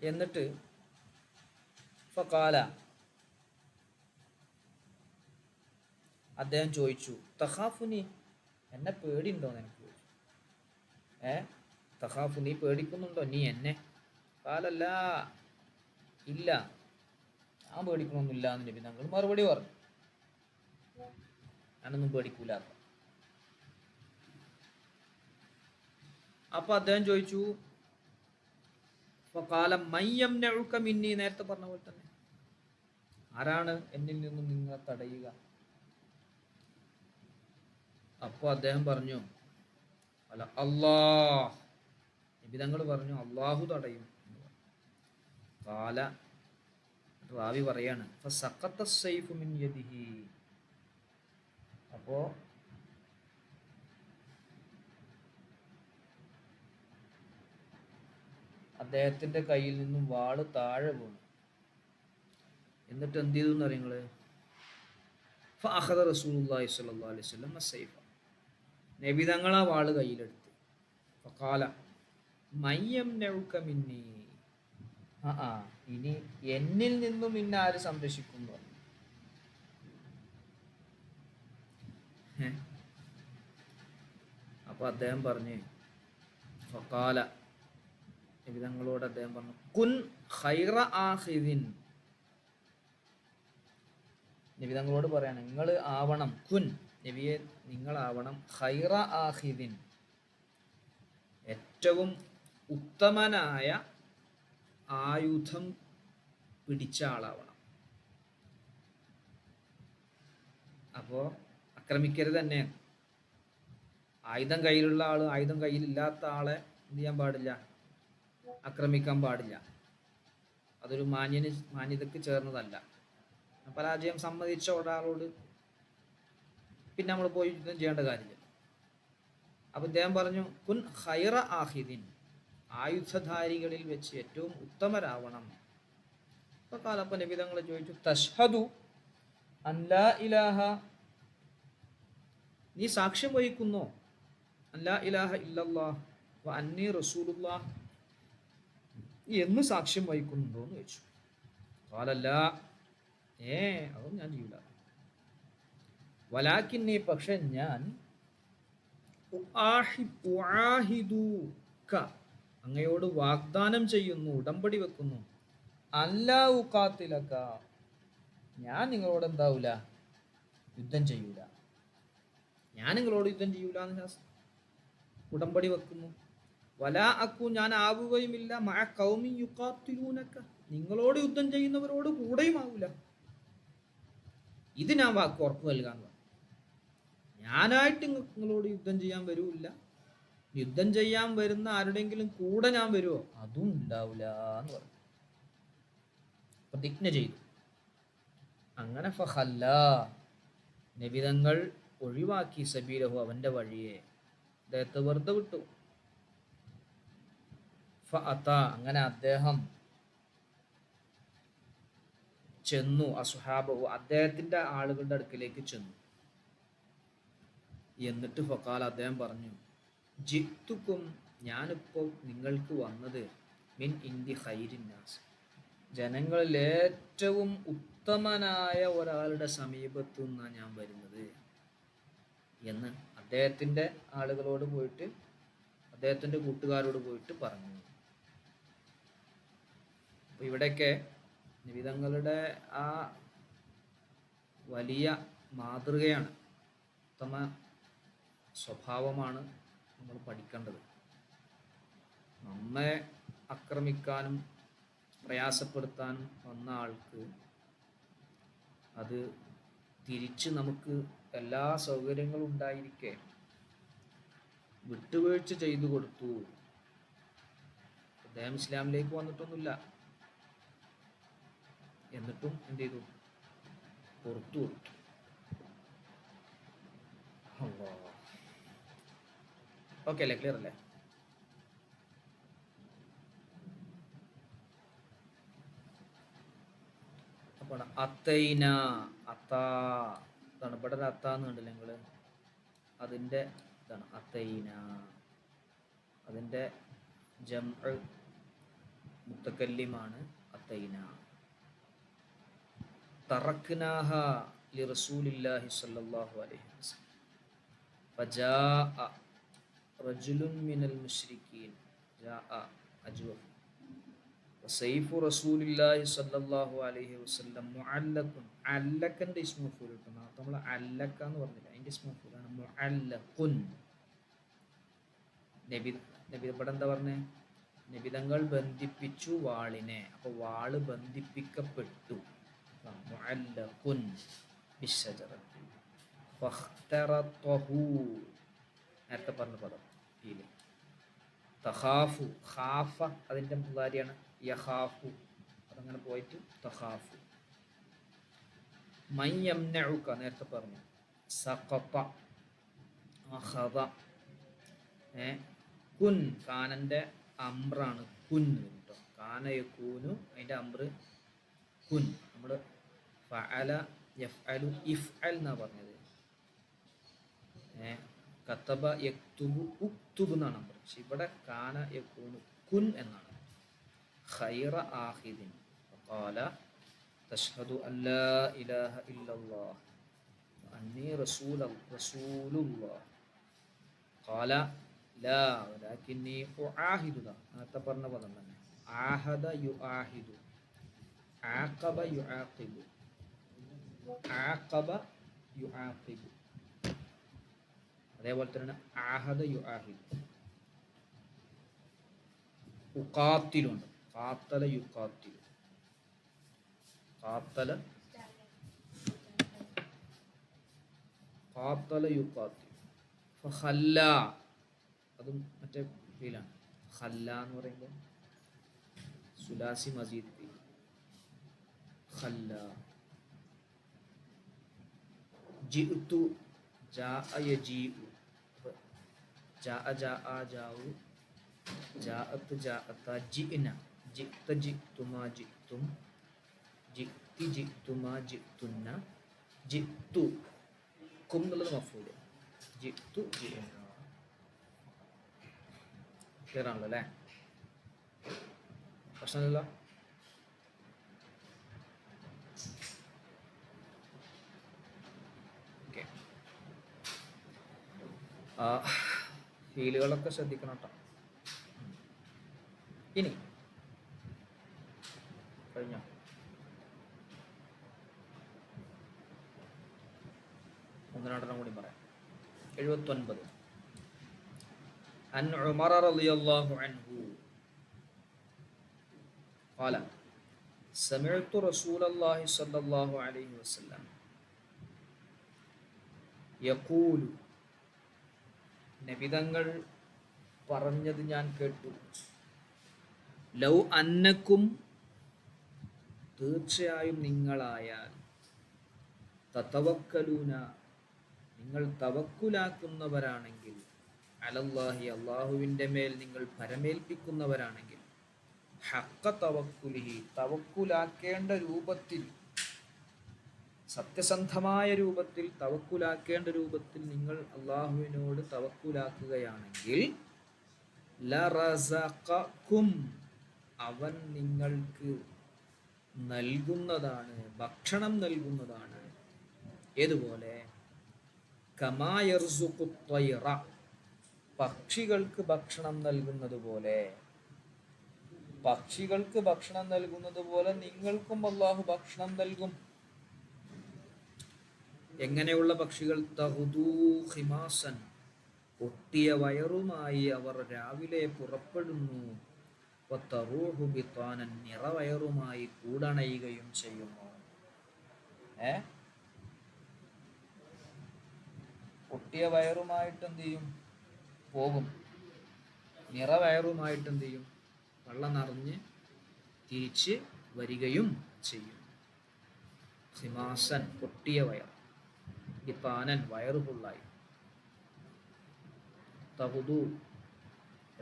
എന്നിട്ട് ഫഖാല, അദ്ദേഹം ചോദിച്ചു, തഖാഫുനി, എന്നെ പേടിയുണ്ടോ നിനക്ക്? തഖാഫുനി, പേടിക്കുന്നുണ്ടോ നീ എന്നെ? ഖാലല്ല, ഇല്ല, ഞാൻ പേടിക്കണമൊന്നുമില്ല എന്ന് നബി തങ്ങൾ മറുപടി പറഞ്ഞു. ഞാനൊന്നും പേടിക്കൂല. അപ്പൊ അദ്ദേഹം ചോദിച്ചു, ഫഖാല മയ്യംനഉക മിന്നി, നേരത്തെ പറഞ്ഞ പോലെ തന്നെ, ആരാണ് എന്നിൽ നിന്നും നിങ്ങളെ തടയുക? അപ്പോൾ അദ്ദേഹം പറഞ്ഞു, അല്ല അല്ലാഹ്, നബി തങ്ങൾ പറഞ്ഞു, അള്ളാഹു തടയും. ഖാല, റാവി പറയാണ്, ഫസഖത്ത സൈഫു മിൻ യദിഹി, അപ്പോ അദ്ദേഹത്തിന്റെ കയ്യിൽ നിന്നും വാള് താഴെ വീണു. എന്നിട്ട് എന്ത് ചെയ്തു എന്ന് അറിയങ്ങള്? ഫഅഖദ റസൂലുള്ളാഹി സ്വല്ലല്ലാഹു അലൈഹി വസല്ലം അസ്സൈഫ, നബി തങ്ങൾ ആ വാള് കയ്യിലെടുത്ത്. ഫഖാല മയ്യംനഉക മിന്നി, ഇനി എന്നിൽ നിന്നും ഇന്ന ആര് സംരക്ഷിക്കുന്നു? അപ്പൊ അദ്ദേഹം പറഞ്ഞു, ഫഖാല, നബി തങ്ങളോട് അദ്ദേഹം പറഞ്ഞു, കുൻ ഖൈറ ആഖിദിൻ, നബി തങ്ങളോട് പറയാണ്, നിങ്ങൾ ആവണം, കുൻ നബിയെ നിങ്ങളാവണം, ഖൈറ ആഖിദിൻ, ഏറ്റവും ഉത്തമനായ ആയുധം പിടിച്ച ആളാവണം. അപ്പോൾ ആക്രമിക്കരുത് തന്നെ. ആയുധം കയ്യിലുള്ള ആൾ ആയുധം കയ്യിലില്ലാത്ത ആളെ എന്ത് ചെയ്യാൻ പാടില്ല, ആക്രമിക്കാൻ പാടില്ല. അതൊരു മാന്യതയ്ക്ക് ചേർന്നതല്ല. പരാജയം സമ്മതിച്ച ഒരാളോട് പിന്നെ നമ്മൾ പോയി യുദ്ധം ചെയ്യേണ്ട കാര്യമില്ല. അപ്പം ഇദ്ദേഹം പറഞ്ഞു, കുൻ ഖൈറ ആഹിദിൻ, ആയുധധാരികളിൽ വെച്ച് ഏറ്റവും ഉത്തമരാവണം. അപ്പോൾ കാലപ്പ നബി തങ്ങൾ ചോദിച്ചു, തഷ്ഹദു അൻ ലാ ഇലാഹ, നീ സാക്ഷ്യം വഹിക്കുന്നോ അല്ലാ ഇലാഹ ഇല്ലല്ലാഹ് വ അന്നി റസൂലുള്ളാഹ് എന്ന് സാക്ഷ്യം വഹിക്കുന്നുണ്ടോ എന്ന് ചോദിച്ചു. ഖാലല്ല, അതൊന്നും ഞാൻ ചെയ്യൂല. വലാകിന്നി, പക്ഷെ ഞാൻ അങ്ങയോട് വാഗ്ദാനം ചെയ്യുന്നു, ഉടമ്പടി വെക്കുന്നു, അല്ലാ ഉഖാത്തിലക, ഞാൻ നിങ്ങളോട് എന്താവൂല, യുദ്ധം ചെയ്യൂല. ഞാൻ നിങ്ങളോട് യുദ്ധം ചെയ്യൂല എന്ന് ഉടമ്പടി വെക്കുന്നു. വലാ അക്കു, ഞാൻ ആവുകയുമില്ല, മഅ ഖൗമി യുഖാത്തിലൂനക, നിങ്ങളോട് യുദ്ധം ചെയ്യുന്നവരോട് കൂടെയും ആവൂല. ഇത് ഞാൻ വാക്ക് ഉറപ്പ് നൽകാന്ന് പറഞ്ഞു. ഞാനായിട്ട് നിങ്ങളോട് യുദ്ധം ചെയ്യാൻ വരൂല്ല, യുദ്ധം ചെയ്യാൻ വരുന്ന ആരുടെങ്കിലും കൂടെ ഞാൻ വരുമോ, അതും ഉണ്ടാവില്ല എന്ന് പറഞ്ഞു, പ്രതിജ്ഞ ചെയ്തു. അങ്ങനെ ഫഹല്ല, നബിതങ്ങൾ ഒഴിവാക്കി സബീലഹു, അവന്റെ വഴിയെ, അദ്ദേഹത്തെ വെറുതെ വിട്ടു. ഫഅത, അങ്ങനെ അദ്ദേഹം ചെന്നു, അസ്ഹാബഹു, അദ്ദേഹത്തിന്റെ ആളുകളുടെ അടുക്കിലേക്ക് ചെന്നു. എന്നിട്ട് ഫഖാൽ, അദ്ദേഹം പറഞ്ഞു, ജിത്തുക്കും, ഞാനിപ്പോൾ നിങ്ങൾക്ക് വന്നത് മിൻ ഇന്ദി ഖൈരിന്നാസ്, ജനങ്ങളിൽ ഏറ്റവും ഉത്തമനായ ഒരാളുടെ സമീപത്തു നിന്നാണ് ഞാൻ വരുന്നത് എന്ന് അദ്ദേഹത്തിൻ്റെ ആളുകളോട് പോയിട്ട്, അദ്ദേഹത്തിൻ്റെ കൂട്ടുകാരോട് പോയിട്ട് പറഞ്ഞു. അപ്പോൾ ഇവിടെയൊക്കെ നിബിതങ്ങളുടെ ആ വലിയ മാതൃകയാണ്, ഉത്തമ സ്വഭാവമാണ് നമ്മൾ പഠിക്കേണ്ടത്. നമ്മെ ആക്രമിക്കാനും പ്രയാസപ്പെടുത്താനും വന്ന ആൾക്ക് അത് തിരിച്ച് നമുക്ക് എല്ലാ സൗകര്യങ്ങളും ഉണ്ടായിരിക്കെ വിട്ടുവീഴ്ച ചെയ്തു കൊടുത്തു. അദ്ദേഹം ഇസ്ലാമിലേക്ക് വന്നിട്ടൊന്നുമില്ല, എന്നിട്ടും എന്ത് ചെയ്തു, പുറത്തു കൊടുത്തു. ഓക്കെ അല്ലേ, ക്ലിയർ അല്ലേ? അപ്പോൾ അത്തൈന, അത്താ ഇതാണ് ഇവിടെ ഒരു അത്താന്ന് കണ്ടില്ല നിങ്ങൾ, അതിൻ്റെ ഇതാണ് അത്തൈന, അതിൻ്റെ ജംഅ് മുത്തക്കല്ലിമാണ് അത്തൈന. തറക്നാഹ ലിറസൂലില്ലാഹി സ്വല്ലല്ലാഹു അലൈഹി വസല്ലം ഫജാഅ റജുലുൻ മിനൽ മുശ്രിക്കീൻ ജാഅ അജ്വഫ് വസൈഫു റസൂലില്ലാഹി സ്വല്ലല്ലാഹു അലൈഹി വസല്ലം മുഅല്ലഖുൻ, അല്ലഖന്റെ ഇസ്മു മഫൂൽ കിട്ടും. നമ്മൾ അല്ലഖ എന്ന് പറഞ്ഞില്ല, അതിൻ്റെ ഇസ്മു മഫൂലാണ് മുഅല്ലഖുൻ. നബി ഇവിടെ എന്താ പറഞ്ഞേ, നബിതങ്ങൾ ബന്ധിപ്പിച്ചു വാളിനെ, അപ്പോൾ വാള് ബന്ധിപ്പിക്കപ്പെട്ടു. മുഅല്ലഖുൻ ബിശ്ശജറത്തി ഫഖ്തറതഹു, നേരത്തെ പറഞ്ഞ പദം ഫീല്. തഖാഫു, ഖാഫ അതിൻ്റെ മുതാരിയാണ്, യഖാഫു, അതങ്ങനെ പോയിട്ട് തഖാഫു. മൻ യംനഉക, നേരത്തെ പറഞ്ഞു. സഖത, അഖദ, കുൻ, കാനൻ്റെ അംറാണ് കുൻ കേട്ടോ, കാന യകൂനു, അതിൻ്റെ അംറ് കുൻ. നമ്മൾ ഫഅല യഫ്അലു ഇഫ്അൽ എന്നാണ് പറഞ്ഞത്. കതബ യക്തുബു ഉക്തുബ് എന്നാണ് നമ്പർ, പക്ഷെ ഇവിടെ കാന യകൂനു കുൻ എന്നാണ്. ഖൈറ ആഹിദിൻ ഖാല തഷ്ഹദു അല്ലാ ഇലാഹ ഇല്ലല്ലാഹ് അന്നി റസൂലുള്ളാഹ് ഖാല ലാ വലാകിന്നി ഉആഹിദു, നേരത്തെ പറഞ്ഞ പദം തന്നെ. ആഹദ യുആഹിദു, ആഖബ യുആഖിബു, ആഖബ യുആഖിബു, അതേപോലെ തന്നെ ആഹദ യുആഹിദു. ഉഖാത്തിലുണ്ട്, ഖാത്തല യുഖാത്തിലു, ഖാത്തല ഖാത്തല യുഖാത്തിൽ. ഫഖല്ല, അതും മറ്റേ ഫീലാണ്. ഖല്ല എന്ന് പറയുമ്പോൾ സുലാസി മസീദ് ഫീൽ. ഖല്ല. ജിഅ്തു ജാഅ യജീഉ, ജാഅ ജാഅ ജാഉ, ജാഅത്ത് ജാഅത, ജിഅ്ന ജിഅ്ത ജിഅ്തുമാ ജിഅ്തും, ജിഅ്തി ജിഅ്തുമാ ജിഅ്തുന്ന, ജിഅ്തു കും എന്നുള്ളത് മഫ്ഊൽ, ജിഅ്തു ജിഅ്ന. ക്ലിയർ ആണല്ലോ അല്ലേ? പ്രശ്നമില്ലല്ലോ. ഓക്കെ, ഫീലുകളൊക്കെ ശ്രദ്ധിക്കണം കേട്ടോ. ഇനി കഴിഞ്ഞോ? ഒന്ന് രണ്ടെണ്ണം കൂടി പറയാം. 79. അൻ ഉമർ റളിയല്ലാഹു അൻഹു ഖാല സമിഅ്തു റസൂലല്ലാഹി സ്വല്ലല്ലാഹു അലൈഹി വസല്ലം യഖൂലു, നബിതങ്ങൾ പറഞ്ഞത് ഞാൻ കേട്ടു. ലൗ അന്നക്കും, തീർച്ചയായും നിങ്ങളായാൽ, തതവക്കലൂന, നിങ്ങൾ തവക്കുലാക്കുന്നവരാണെങ്കിൽ, അലല്ലാഹി, അള്ളാഹുവിൻ്റെ മേൽ നിങ്ങൾ പരമേൽപ്പിക്കുന്നവരാണെങ്കിൽ, ഹഖ തവക്കുലിഹി, തവക്കുലാക്കേണ്ട രൂപത്തിൽ, സത്യസന്ധമായ രൂപത്തിൽ, തവക്കുലാക്കേണ്ട രൂപത്തിൽ നിങ്ങൾ അള്ളാഹുവിനോട് തവക്കുലാക്കുകയാണെങ്കിൽ, ലറസഖകും, അവൻ നിങ്ങൾക്ക് നൽകുന്നതാണ്, ഭക്ഷണം നൽകുന്നതാണ്. ഏതുപോലെ? കമാ യർസുഖു ത്വയ്റ, പക്ഷികൾക്ക് ഭക്ഷണം നൽകുന്നത് പോലെ, പക്ഷികൾക്ക് ഭക്ഷണം നൽകുന്നത് പോലെ നിങ്ങൾക്കും അള്ളാഹു ഭക്ഷണം നൽകും. എങ്ങനെയുള്ള പക്ഷികൾ? തഹുദൂ ഖിമാസൻ, ഒട്ടിയ വയറുമായി അവർ രാവിലെ പുറപ്പെടുന്നു. വതറൂഹു ബിതാനൻ, നിറവയറുമായി കൂടണയുകയും ചെയ്യുന്നു. ഒട്ടിയ വയറുമായിട്ട് എന്ത് ചെയ്യും? പോകും. നിറവയറുമായിട്ട് എന്ത് ചെയ്യും? വെള്ളം നിറഞ്ഞ് തിരിച്ച് വരികയും ചെയ്യും. ഖിമാസൻ, ഒട്ടിയ വയർ. ബിതാനൻ, വയറു ഫുള്ളായി. തഹുദു,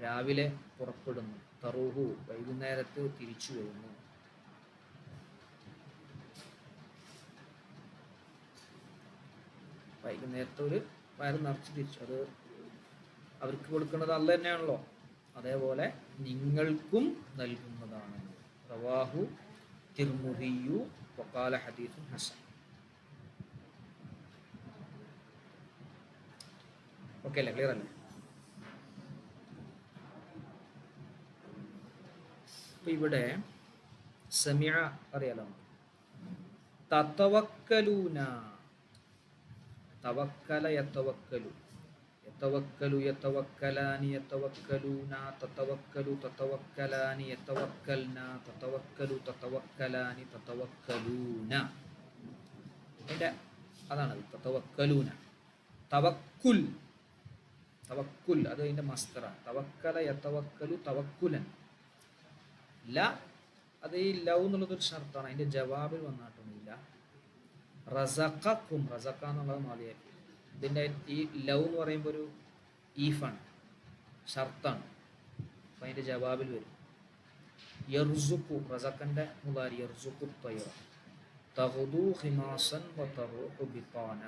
രാവിലെ പുറപ്പെടുന്നു. തറൂഹു, വൈകുന്നേരത്ത് തിരിച്ചു വരുന്നു. വൈകുന്നേരത്തെ ഒരു വയറ് നിറച്ച് തിരിച്ചു, അത് അവർക്ക് കൊടുക്കുന്നത് അല്ല തന്നെയാണല്ലോ. അതേപോലെ നിങ്ങൾക്കും നൽകുന്നതാണ്. റവാഹു തിർമുദിയു വഖാല ഹദീസുൻ ഹസൻ. ഓക്കെ അല്ലേ? ക്ലിയർ അല്ലേ? അപ്പൊ ഇവിടെ സമിഅ അറിയാലോ. തതവക്കലൂന, തവക്കല യതവക്കലു, യതവക്കലു യതവക്കലാനി യതവക്കലൂന, തതവക്കലു തതവക്കലാനി യതവക്കൽന, തതവക്കലു തതവക്കലാനി തതവക്കലൂന. അതിൻ്റെ അതാണത്, തതവക്കലൂന. തവക്കുൽ, തവക്കുൽ അത് അതിൻ്റെ മസ്തറാണ്. തവക്കല യതവക്കലു തവക്കുലൻ. ല, അത് ഈ ലൗ എന്നുള്ളതൊരു ഷർത്താണ്, അതിൻ്റെ ജവാബിൽ വന്നിട്ടൊന്നുമില്ല. റസഖക്കും, റസഖ എന്നുള്ളത് മാതിയാക്കി. ഇതിൻ്റെ ഈ ലൗ എന്ന് പറയുമ്പോൾ ഒരു ഈഫാണ്, ഷർത്താണ്. അപ്പം അതിൻ്റെ ജവാബിൽ വരും യർസുഖു, റസഖൻ്റെ മുളാരി യർസുഖു ത്വയ്റ, തഗ്ദു ഖിമാസൻ വതറൂഹു ബിതാന.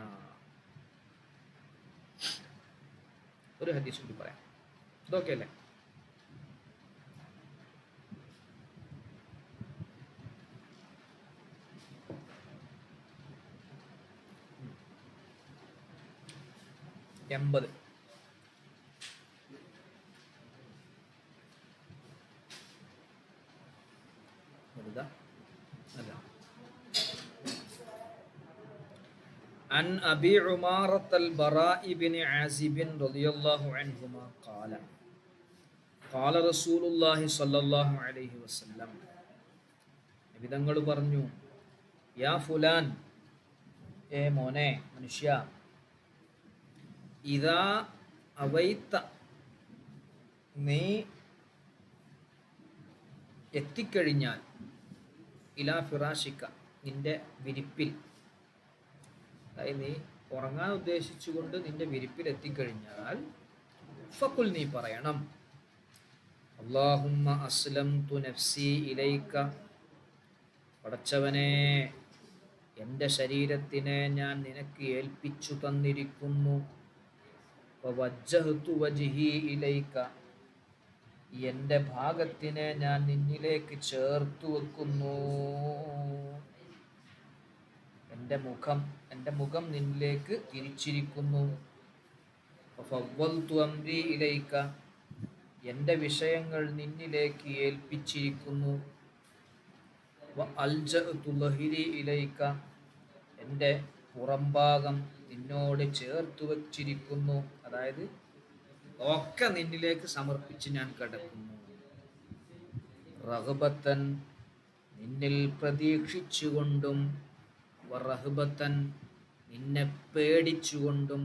ഒരു ഹദീസ് കൂടി പറയാം. ഇതൊക്കെ അല്ലേ? എൺപത്. عن أبي عمارة البراء بن عازب رضي الله عنهما قال قال رسول الله صلى الله عليه وسلم, നബി തങ്ങൾ പറഞ്ഞു, യാ ഫുലാൻ, ഏ മോനെ, മനുഷ്യ, ഇതാ അവൈത്ത നീ എത്തിക്കഴിഞ്ഞാൽ ഇലാ ഫിറാഷിക്ക നിന്റെ വിരിപ്പിൽ, അതായത് നീ ഉറങ്ങാൻ ഉദ്ദേശിച്ചുകൊണ്ട് നിന്റെ വിരിപ്പിൽ എത്തിക്കഴിഞ്ഞാൽ ഫഖുൽ നീ പറയണം അല്ലാഹുമ്മ അസ്ലംതു നഫ്സി ഇലൈക, പടച്ചവനെ എൻ്റെ ശരീരത്തിനെ ഞാൻ നിനക്ക് ഏൽപ്പിച്ചു തന്നിരിക്കുന്നു. വവജ്ജഹ്തു വജ്ഹി ഇലൈക, എൻ്റെ ഭാഗത്തിനെ ഞാൻ നിന്നിലേക്ക് ചേർത്തു വെക്കുന്നു. എൻ്റെ മുഖം നിന്നിലേക്ക് തിരിച്ചിരിക്കുന്നു. ഫവ്വൽതു അംരി ഇലൈക, എൻ്റെ വിഷയങ്ങൾ നിന്നിലേക്ക് ഏൽപ്പിച്ചിരിക്കുന്നു. വഅൽജഅതു ലഹ്രി ഇലൈക, എൻ്റെ പുറംഭാഗം നിന്നോട് ചേർത്ത് വച്ചിരിക്കുന്നു. അതായത് ഒക്കെ നിന്നിലേക്ക് സമർപ്പിച്ച് ഞാൻ കിടക്കുന്നു. റഹബത്തൻ നിന്നിൽ പ്രതീക്ഷിച്ചുകൊണ്ടും വറഹബത്തൻ നിന്നെ പേടിച്ചുകൊണ്ടും.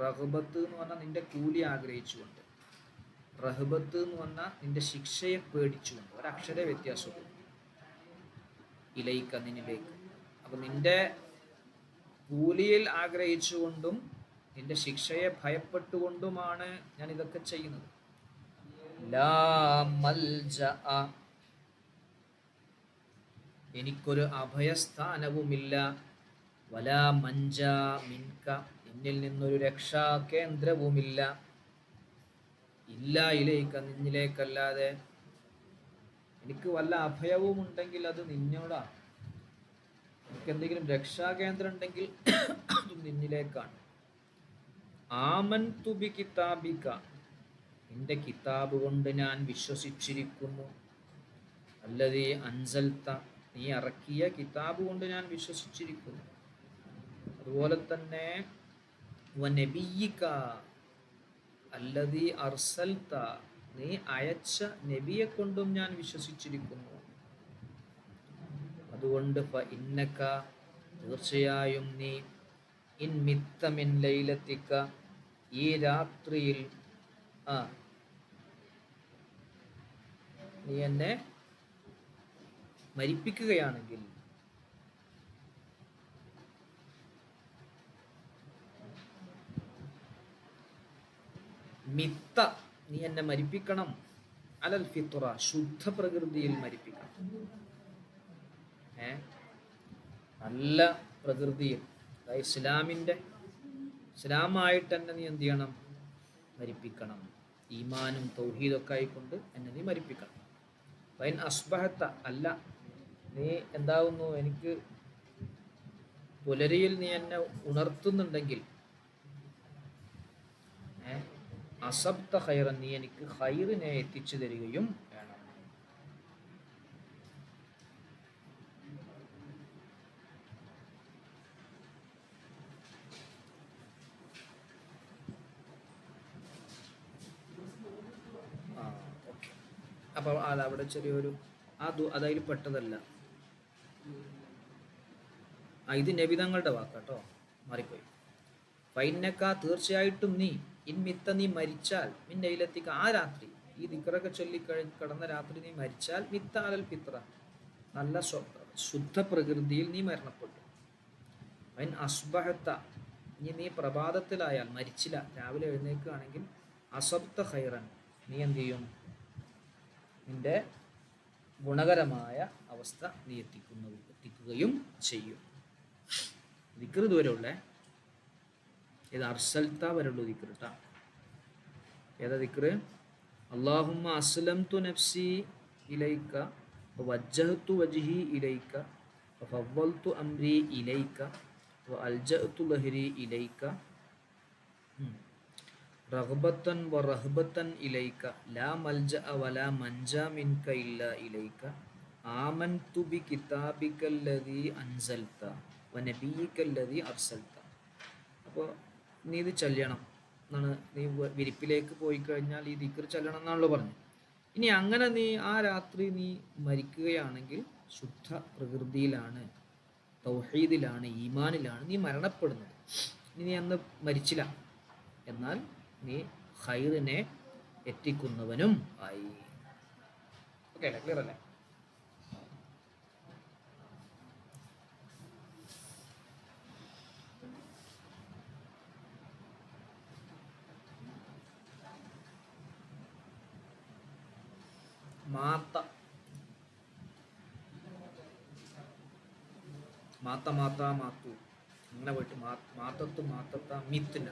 റഹബത്ത് എന്ന് പറഞ്ഞാൽ നിന്റെ കൂലി ആഗ്രഹിച്ചുകൊണ്ട്, റഹബത്ത് എന്ന് പറഞ്ഞാൽ നിന്റെ ശിക്ഷയെ പേടിച്ചുകൊണ്ട്. ഒരക്ഷര വ്യത്യാസമുള്ളൂ. ഇലൈക്ക നിന്നിലേക്ക്. അപ്പൊ നിന്റെ കൂലിയിൽ ആഗ്രഹിച്ചുകൊണ്ടും നിന്റെ ശിക്ഷയെ ഭയപ്പെട്ടുകൊണ്ടുമാണ് ഞാൻ ഇതൊക്കെ ചെയ്യുന്നത്. ലാ മൽജഅ, എനിക്കൊരു അഭയസ്ഥാനവുമില്ല. വലാ മഞ്ചാ മിൻക, എന്നിൽ നിന്നൊരു രക്ഷാ കേന്ദ്രവുമില്ല. ഇല്ല ഇലൈക്ക, നിന്നിലേക്കല്ലാതെ. എനിക്ക് വല്ല അഭയവും ഉണ്ടെങ്കിൽ അത് നിന്നോടാണ്. എനിക്ക് എന്തെങ്കിലും രക്ഷാകേന്ദ്രം ഉണ്ടെങ്കിൽ അത് നിന്നിലേക്കാണ്. ആമൻതു ബി കിതാബിക, നിന്റെ കിതാബ് കൊണ്ട് ഞാൻ വിശ്വസിച്ചിരിക്കുന്നു. അല്ലദീ അൻസൽത, നീ ഇറക്കിയ കിതാബ് കൊണ്ട് ഞാൻ വിശ്വസിച്ചിരിക്കുന്നു. അതുപോലെ തന്നെ വനബിയിക അല്ലദീ അർസൽത, നീ അയച്ച നബിയെ കൊണ്ടും ഞാൻ വിശ്വസിച്ചിരിക്കുന്നു. അതുകൊണ്ട് ഫഇന്നക, തീർച്ചയായും നീ, ഇൻ മിത്ത മിൻ ലൈലത്തിക, ഈ രാത്രിയിൽ നീ എന്നെ മരിപ്പിക്കുകയാണെങ്കിൽ, മിത്ത നീ എന്നെ മരിപ്പിക്കണം, അലൽ ഫിത്ര, ശുദ്ധ പ്രകൃതിയിൽ മരിപ്പിക്കണം. നല്ല പ്രകൃതിയിൽ, അതായത് ഇസ്ലാമായിട്ട് എന്നെ നീ എന്ത് ചെയ്യണം? മരിപ്പിക്കണം. ഈമാനും തൗഹീദൊക്കെ ആയിക്കൊണ്ട് എന്നെ നീ മരിപ്പിക്കണം. വൈൻ അസ്ബഹത്ത, അല്ല നീ എന്താവുന്നു, എനിക്ക് പുലരിയിൽ നീ എന്നെ ഉണർത്തുന്നുണ്ടെങ്കിൽ, അസബ്ത ഖൈറൻ, നീ എനിക്ക് ഖൈറിനെ എത്തിച്ചു തരികയും വേണം. ഓക്കെ. അപ്പോൾ അവിടെ ചെറിയൊരു അതതിൽ പെട്ടതല്ല. ഇത് നബിതങ്ങളുടെ വാക്കാട്ടോ, മാറിപ്പോയി. ഫൈനക്ക, തീർച്ചയായിട്ടും നീ, ഇൻമിത്ത നീ മരിച്ചാൽ, മിന്നയിലെത്തിക്ക, ആ രാത്രി, ഈ ദിക്റൊക്കെ ചൊല്ലിക്കഴിഞ്ഞ് കടന്ന രാത്രി നീ മരിച്ചാൽ, മിത്ത അലൽ ഫിത്ര, നല്ല ശുദ്ധ പ്രകൃതിയിൽ നീ മരണപ്പെട്ടു. വൈൻ അസ്ബഹത്ത, ഇനി നീ പ്രഭാതത്തിലായാൽ, മരിച്ചില്ല, രാവിലെ എഴുന്നേൽക്കുകയാണെങ്കിൽ, അസബ്ത ഖൈറൻ, നീ എന്ത് ചെയ്യും? നിന്റെ ഗുണകരമായ അവസ്ഥ നീ എത്തിക്കുകയും ചെയ്യും. ദിക്ർ ഇതുവരെ ഉള്ളേ, ഇത് അർസൽത്ത വരെയുള്ളൂ ദിക്ർ ട്ടാ. ഏതാ ദിക്ർ? അല്ലാഹുമ്മ അസ്ലംതു നഫ്സി ഇലൈക വവജ്ജഹ്തു വജ്ഹി ഇലൈക വഫവ്വൽതു അംരി ഇലൈക വഅൽജഅതു ലഹ്രി ഇലൈക റഗ്ബത്തൻ വറഹ്ബത്തൻ ഇലൈക ലാ മൽജഅ വലാ മൻജാ മിൻക ഇല്ലാ ഇലൈക ആമൻതു ബി കിതാബികല്ലദീ അൻസൽത വനബിയികല്ലദീ അർസൽത. അപ്പോൾ നീ ഇത് ചൊല്ലണം എന്നാണ്. നീ വിരിപ്പിലേക്ക് പോയി കഴിഞ്ഞാൽ ഈ ദിക്ർ ചൊല്ലണം എന്നാണല്ലോ പറഞ്ഞത്. ഇനി അങ്ങനെ നീ ആ രാത്രി നീ മരിക്കുകയാണെങ്കിൽ ശുദ്ധ പ്രകൃതിയിലാണ്, തൗഹീദിലാണ്, ഈമാനിലാണ് നീ മരണപ്പെടുന്നത്. ഇനി നീ അന്ന് മരിച്ചില്ല, എന്നാൽ നീ ഖൈറിനെ എത്തിക്കുന്നവനും ആയി. ഓക്കെ അല്ലേ? ക്ലിയർ അല്ലേ? മാത്ത മാത്ത മാത്ത മാത്തു അങ്ങനെ പോയിട്ട് മാത്തത്ത് മാത്തത്ത മിത്തിന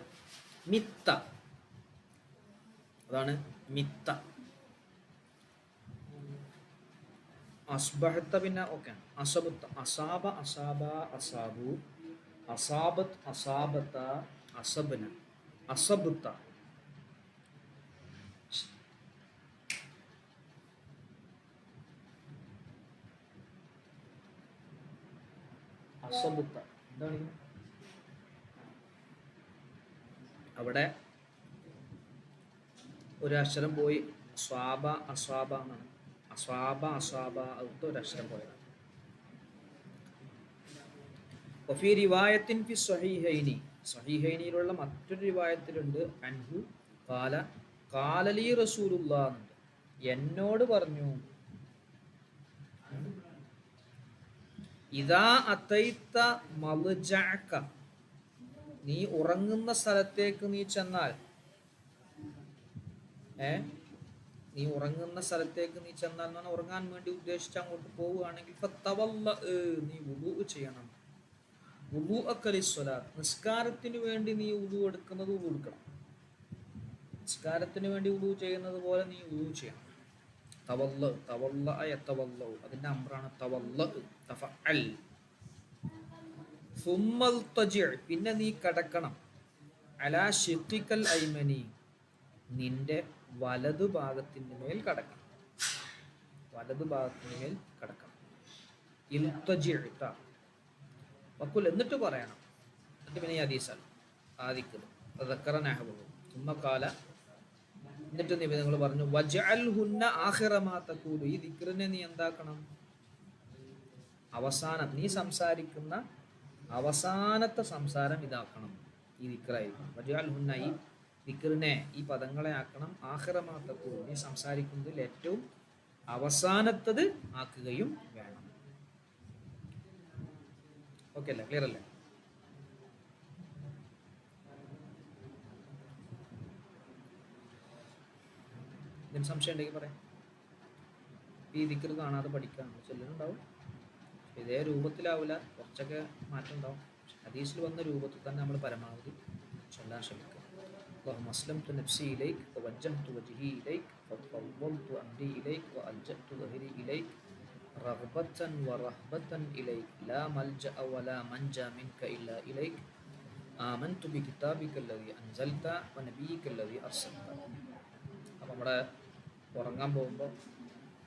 മിത്ത, അതാണ് മിത്ത. അസ്ബഹത്ത പിന്നെ ഓക്കെ. അസബത്ത അസാബ അസാബ അസാബു അസാബത്ത് അസാബത്ത അസബന അസബത്ത അസബത്ത എന്താണ് അവിടെ ഒരു അക്ഷരം പോയി. സ്വാബ അസ്വാബ എന്നാണ്. അസ്വാബ അസ്വാബ അടുത്ത ഒരു അക്ഷരം പോയത്. വഫീ റിവായത്തിൻ ഫി സ്വഹീഹൈനി, സ്വഹീഹൈനിയിലുള്ള മറ്റൊരു റിവായത്തിലുണ്ട് അൻഹു ഖാല ഖാലലി റസൂലുള്ളാഹ് എന്നുണ്ട്, എന്നോട് പറഞ്ഞു, ഇദാ അതൈത മൽജഅക, നീ ഉറങ്ങുന്ന സ്ഥലത്തേക്ക് നീ ചെന്നാൽ, നീ ഉറങ്ങുന്ന സ്ഥലത്തേക്ക് നീ ചെന്നാൽ എന്ന് പറഞ്ഞാൽ ഉറങ്ങാൻ വേണ്ടി ഉദ്ദേശിച്ച് അങ്ങോട്ട് പോവുകയാണെങ്കിൽ നീ വുളൂ ചെയ്യണം. വുളൂ അക്കലിസ്വലാത്ത്, നിസ്കാരത്തിന് വേണ്ടി നീ വുളൂ എടുക്കുന്നത് വുളൂ എടുക്കണം. നിസ്കാരത്തിന് വേണ്ടി വുളൂ ചെയ്യുന്നത് പോലെ നീ വുളൂ ചെയ്യണം. അതിന്റെ അമ്രാണ് തഫഅൽ. പിന്നെ നീ കടക്കണം അലാ ഷിഖിക്കൽ ഐമനി, നിന്റെ വലതു ഭാഗത്തിന് മേൽ കടക്കണം. വലതു ഭാഗത്തിന് മേൽ കടക്കണം. വക്കുൽ എന്നിട്ട് പറയണം. എന്നിട്ട് പിന്നെ ഹദീസാണ് എന്നിട്ട് നിബിധങ്ങൾ പറഞ്ഞു വജഅൽഹുന്ന ആഖിറ മാ തഖൂലു, ഈ ദിക്റിനെ നീ എന്താക്കണം, അവസാനം നീ സംസാരിക്കുന്ന അവസാനത്തെ സംസാരം ഇതാക്കണം, ഈ ദിക്റായിരിക്കണം. വജഅൽഹുന്ന, ഈ ദിക്റിനെ ഈ പദങ്ങളെ ആക്കണം, ആഖിറ മാ തഖൂലു, നീ സംസാരിക്കുന്നതിൽ ഏറ്റവും അവസാനത്തത് ആക്കുകയും വേണം. ഓക്കെ അല്ലേ? ക്ലിയർ അല്ലേ? ഇതിന് സംശയം ഉണ്ടെങ്കിൽ പറയാം. ഈ ദിക്ർ കാണാതെ പഠിക്കാൻ ചെല്ലുന്നുണ്ടാവും. ഇതേ രൂപത്തിലാവില്ല, കുറച്ചൊക്കെ മാറ്റം ഉണ്ടാവും. ഹദീസിൽ വന്ന രൂപത്തിൽ തന്നെ നമ്മൾ പരമാവധി ചൊല്ലാൻ ശ്രമിക്കുക. اللهم أسلمت نفسي إليك ووجهت وجهي إليك وفوضت أمري إليك وألجأت ظهري إليك رغبة ورهبة إليك لا ملجأ ولا منجا منك إلا إليك آمنت بكتابك الذي أنزلت ونبيك الذي أرسلت. അപ്പം നമ്മുടെ ഉറങ്ങാൻ പോകുമ്പോൾ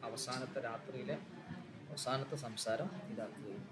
അവസാനത്തെ രാത്രിയിലെ അവസാനത്തെ സംസാരം ഇതാക്കുകയും